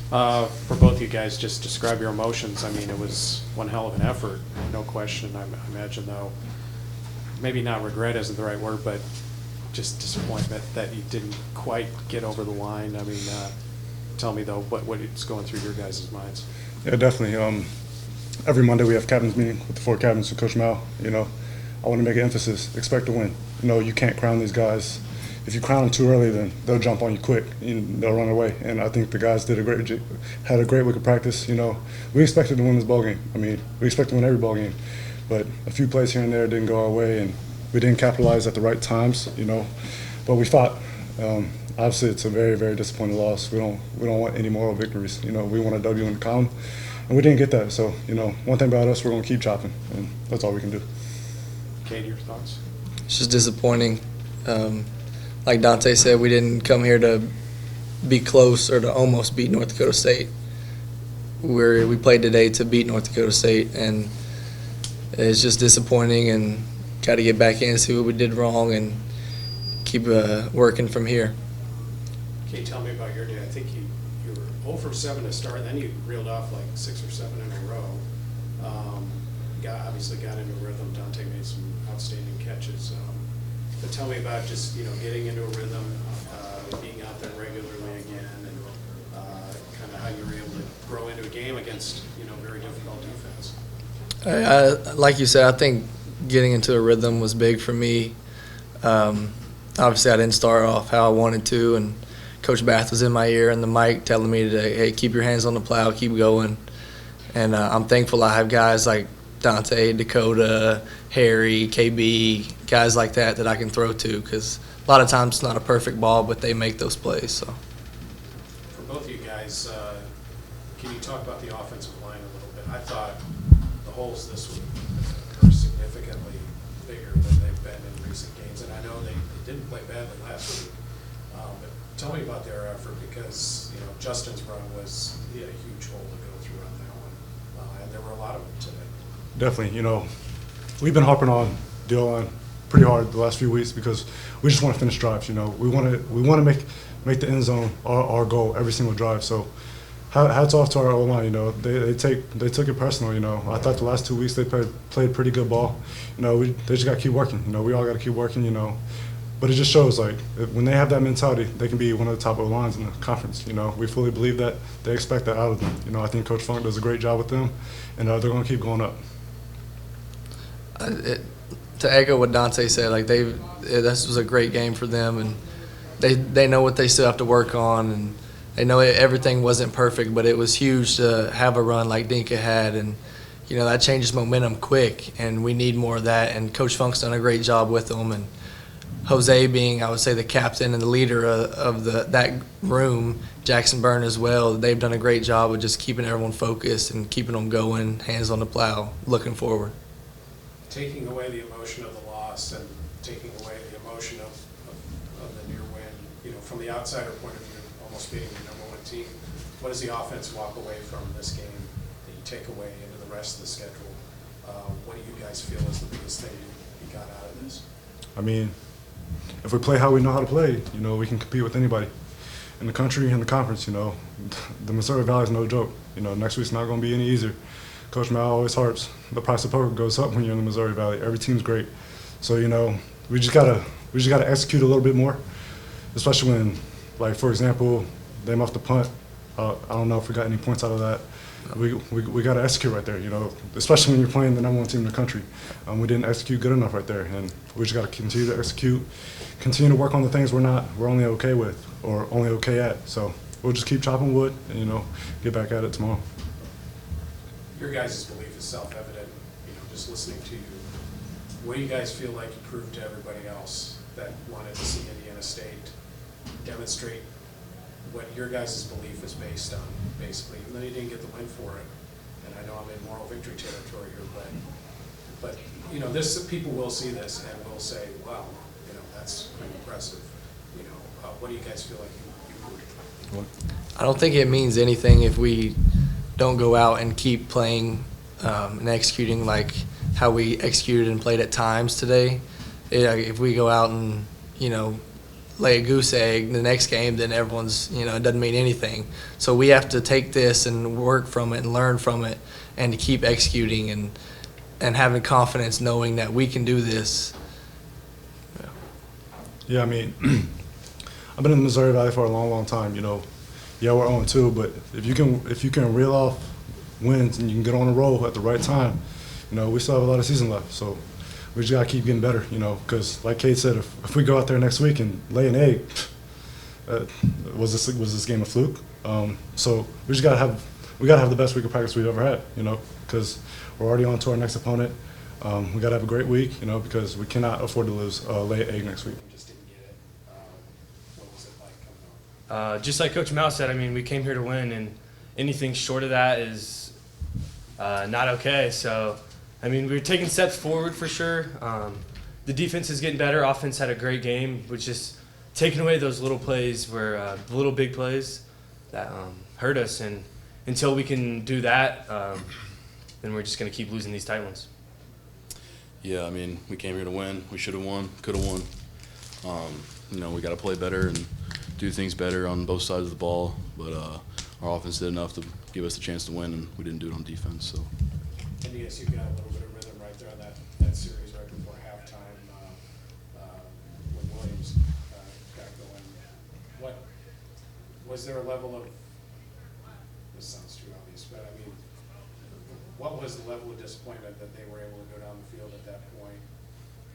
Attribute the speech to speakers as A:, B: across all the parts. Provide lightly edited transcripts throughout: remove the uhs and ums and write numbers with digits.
A: For both you guys, just describe your emotions. I mean, it was one hell of an effort, no question. I imagine, though, maybe not regret isn't the right word, but just disappointment that you didn't quite get over the line. I mean, tell me, though, what is going through your guys' minds?
B: Yeah, definitely. Every Monday we have captain's meeting with the four captains with Coach Mal. I want to make an emphasis. Expect to win. You can't crown these guys. If you crown them too early, then they'll jump on you quick. They'll run away. And I think the guys had a great week of practice. We expected to win this ball game. I mean, we expect to win every ball game, but a few plays here and there didn't go our way, and we didn't capitalize at the right times. But we fought. Obviously, it's a very, very disappointing loss. We don't want any moral victories. We want a W in the column, and we didn't get that. So, one thing about us, we're going to keep chopping, and that's all we can do.
A: Katie, your thoughts?
C: It's just disappointing. Like Dante said, we didn't come here to be close or to almost beat North Dakota State. We played today to beat North Dakota State, and it's just disappointing, and got to get back in and see what we did wrong and keep working from here.
A: Can you tell me about your day? I think you were 0 for 7 to start, and then you reeled off like 6 or 7 in a row. Obviously got into a rhythm. Dante made some outstanding catches. But tell me about just getting into a rhythm, being out there regularly again, and kind of how you were able to grow into a game against very difficult defense.
C: Like you said, I think getting into a rhythm was big for me. Obviously, I didn't start off how I wanted to, and Coach Bath was in my ear and the mic telling me today, hey, keep your hands on the plow, keep going. And I'm thankful I have guys like Dante, Dakota, Harry, KB, guys like that I can throw to, because a lot of times it's not a perfect ball, but they make those plays. So,
A: for both of you guys, can you talk about the offensive line a little bit? I thought the holes this week were significantly bigger than they've been in recent games, and I know they didn't play badly last week. But tell me about their effort, because Justin's run he had a huge hole to go through on that one, and there were a lot of them today.
B: Definitely, we've been harping on the O-line pretty hard the last few weeks because we just want to finish drives. We want to make the end zone our goal every single drive. So hats off to our O-line. They took it personal. I thought the last 2 weeks they played pretty good ball. They just got to keep working. We all got to keep working. But it just shows when they have that mentality, they can be one of the top O-lines in the conference. We fully believe that. They expect that out of them. I think Coach Funk does a great job with them, and they're going to keep going up.
C: To echo what Dante said, this was a great game for them, and they know what they still have to work on, and they know everything wasn't perfect, but it was huge to have a run like Dinka had, and that changes momentum quick, and we need more of that. And Coach Funk's done a great job with them, and Jose being, I would say, the captain and the leader of that room, Jackson Byrne as well. They've done a great job of just keeping everyone focused and keeping them going, hands on the plow, looking forward.
A: Taking away the emotion of the loss and taking away the emotion of the near win, from the outsider point of view, almost being the #1 team, what does the offense walk away from this game that you take away into the rest of the schedule? What do you guys feel is the biggest thing you got out of this?
B: I mean, if we play how we know how to play, we can compete with anybody in the country and the conference. The Missouri Valley is no joke. Next week's not going to be any easier. Coach Mal always harps, the price of poker goes up when you're in the Missouri Valley. Every team's great. So, we just gotta execute a little bit more, especially when, for example, they muffed the punt. I don't know if we got any points out of that. We got to execute right there, especially when you're playing the #1 team in the country. We didn't execute good enough right there, and we just got to continue to execute, continue to work on the things we're only okay with or only okay at. So we'll just keep chopping wood and get back at it tomorrow.
A: Your guys' belief is self-evident, just listening to you. What do you guys feel like you proved to everybody else that wanted to see Indiana State demonstrate what your guys' belief is based on, basically? And then you didn't get the win for it. And I know I'm in moral victory territory here, but this, people will see this and will say, wow, that's pretty impressive. What do you guys feel like you proved?
C: I don't think it means anything if we don't go out and keep playing and executing like how we executed and played at times today. If we go out and lay a goose egg the next game, then everyone's, it doesn't mean anything. So we have to take this and work from it and learn from it and to keep executing and having confidence knowing that we can do this.
B: Yeah, I mean, I've been in the Missouri Valley for a long, long time. Yeah, we're 0-2, but if you can reel off wins and you can get on a roll at the right time, we still have a lot of season left. So we just gotta keep getting better, because like Kate said, if we go out there next week and lay an egg, was this game a fluke? So we gotta have the best week of practice we've ever had, because we're already on to our next opponent. We gotta have a great week, because we cannot afford to lose lay an egg next week.
A: Just didn't get it. What was it like coming out?
D: Just like Coach Mao said, I mean, we came here to win, and anything short of that is not okay. So, I mean, we're taking steps forward for sure. The defense is getting better. Offense had a great game, which is taking away those little plays where the little big plays that hurt us. And until we can do that, then we're just going to keep losing these tight ones.
E: Yeah, I mean, we came here to win. We should have won, could have won. We got to play better and do things better on both sides of the ball. But our offense did enough to give us the chance to win, and we didn't do it on defense. So.
A: NDSU got a little bit of rhythm right there on that series right before halftime when Williams got going. What was there a level of? This sounds too obvious, but I mean, what was the level of disappointment that they were able to go down the field at that point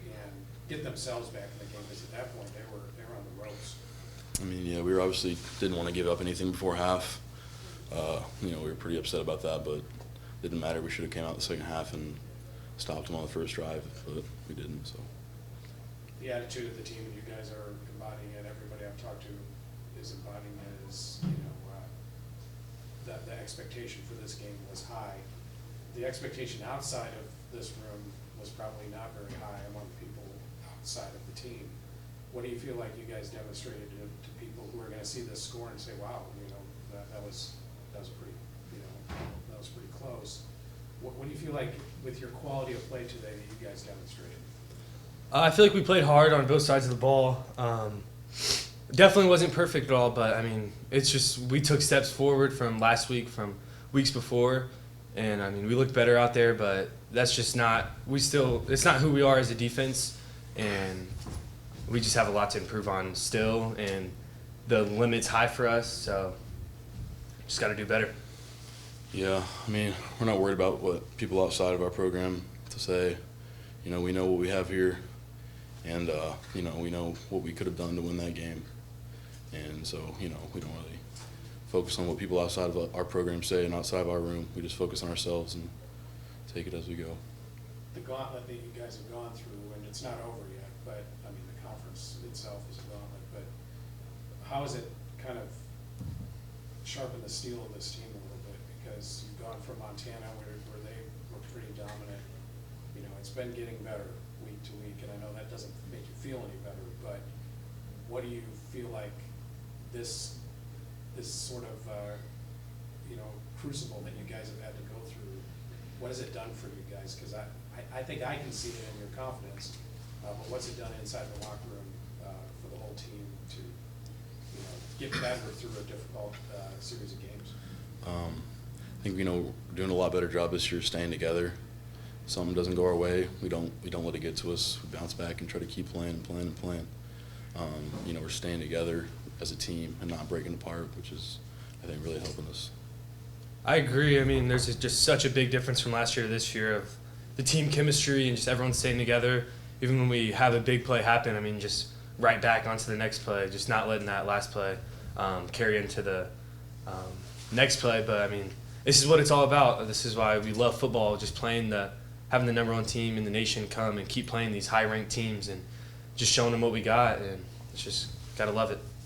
A: and get themselves back in the game? Because at that point they were on the ropes.
E: I mean, yeah, we obviously didn't want to give up anything before half. We were pretty upset about that, but it didn't matter. We should have came out the second half and stopped them on the first drive, but we didn't. So.
A: The attitude of the team, and you guys are embodying it. Everybody I've talked to is embodying it. Is the expectation for this game was high. The expectation outside of this room was probably not very high among people outside of the team. What do you feel like you guys demonstrated to people who are going to see this score and say, "Wow, that was pretty, that was pretty close." What do you feel like with your quality of play today that you guys demonstrated?
D: I feel like we played hard on both sides of the ball. Definitely wasn't perfect at all, but I mean, it's just we took steps forward from last week, from weeks before, and I mean, we looked better out there, but that's just not. It's not who we are as a defense, and we just have a lot to improve on still, and the limit's high for us, so just got to do better.
E: Yeah, I mean, we're not worried about what people outside of our program to say. We know what we have here, and we know what we could have done to win that game. And so, we don't really focus on what people outside of our program say and outside of our room. We just focus on ourselves and take it as we go.
A: The gauntlet that you guys have gone through, and it's not over yet, but I mean, the conference itself is a gauntlet, but how has it kind of sharpened the steel of this team a little bit? Because you've gone from Montana where they were pretty dominant. It's been getting better week to week, and I know that doesn't make you feel any better, but what do you feel like this sort of crucible that you guys have had to go through, what has it done for you guys? Because I think I can see it in your confidence, but what's it done inside the locker room for the whole team to get better through a difficult series of games?
E: I think we're doing a lot better job this year staying together. Something doesn't go our way, we don't let it get to us. We bounce back and try to keep playing and playing and playing. We're staying together as a team and not breaking apart, which is, I think, really helping us.
D: I agree. I mean, there's just such a big difference from last year to this year of the team chemistry and just everyone staying together. Even when we have a big play happen, I mean, just right back onto the next play, just not letting that last play carry into the next play. But, I mean, this is what it's all about. This is why we love football, just having the number one team in the nation come and keep playing these high-ranked teams and just showing them what we got. And it's just got to love it.